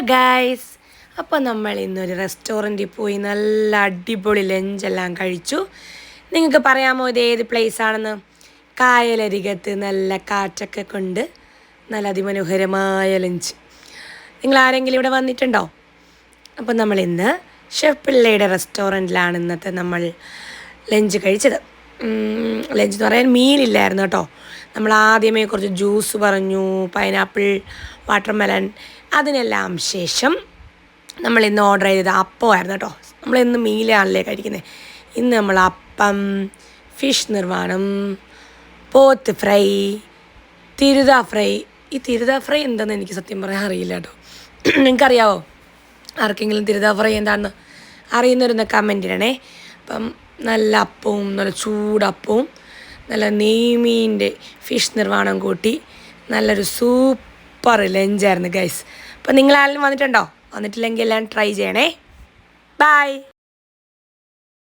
Guys, അപ്പോൾ നമ്മൾ ഇന്നൊരു റെസ്റ്റോറൻറ്റിൽ പോയി നല്ല അടിപൊളി ലഞ്ചെല്ലാം കഴിച്ചു. നിങ്ങൾക്ക് പറയാമോ ഇത് ഏത് പ്ലേസ് ആണെന്ന്? കായലരികത്ത് നല്ല കാറ്റൊക്കെ കൊണ്ട് നല്ല അതിമനോഹരമായ ലഞ്ച്. നിങ്ങൾ ആരെങ്കിലും ഇവിടെ വന്നിട്ടുണ്ടോ? അപ്പോൾ നമ്മൾ ഇന്ന് ഷെഫ് പിള്ളയുടെ റെസ്റ്റോറൻറ്റിലാണ് ഇന്നത്തെ നമ്മൾ ലഞ്ച് കഴിച്ചത്. ലഞ്ച് എന്ന് പറയാൻ മീലില്ലായിരുന്നു കേട്ടോ. നമ്മൾ ആദ്യമേ കുറച്ച് ജ്യൂസ് പറഞ്ഞു, പൈനാപ്പിൾ, വാട്ടർമെലൺ, അതിനെല്ലാം ശേഷം നമ്മൾ ഇന്ന് ഓർഡർ ചെയ്തത് അപ്പമായിരുന്നു കേട്ടോ. നമ്മളിന്ന് മീലാണല്ലേ കഴിക്കുന്നത്. ഇന്ന് നമ്മൾ അപ്പം, ഫിഷ് നിർമ്മാണം, പോത്ത് ഫ്രൈ, തിരുത ഫ്രൈ. ഈ തിരുത ഫ്രൈ എന്താണെന്ന് എനിക്ക് സത്യം പറയാൻ അറിയില്ല കേട്ടോ. നിങ്ങൾക്കറിയാവോ? ആർക്കെങ്കിലും തിരുത ഫ്രൈ എന്താണെന്ന് അറിയുന്നവരൊന്ന് കമൻറ്റ് ഇടണേ. അപ്പം നല്ല അപ്പവും നല്ല ചൂടപ്പവും നല്ല നെയ്മീൻ്റെ ഫിഷ് നിർമ്മാണം കൂട്ടി നല്ലൊരു സൂപ്പർ ലഞ്ചായിരുന്നു ഗൈസ്. അപ്പം നിങ്ങളാരെങ്കിലും വന്നിട്ടുണ്ടോ? വന്നിട്ടില്ലെങ്കിൽ എല്ലാം ട്രൈ ചെയ്യണേ. ബൈ.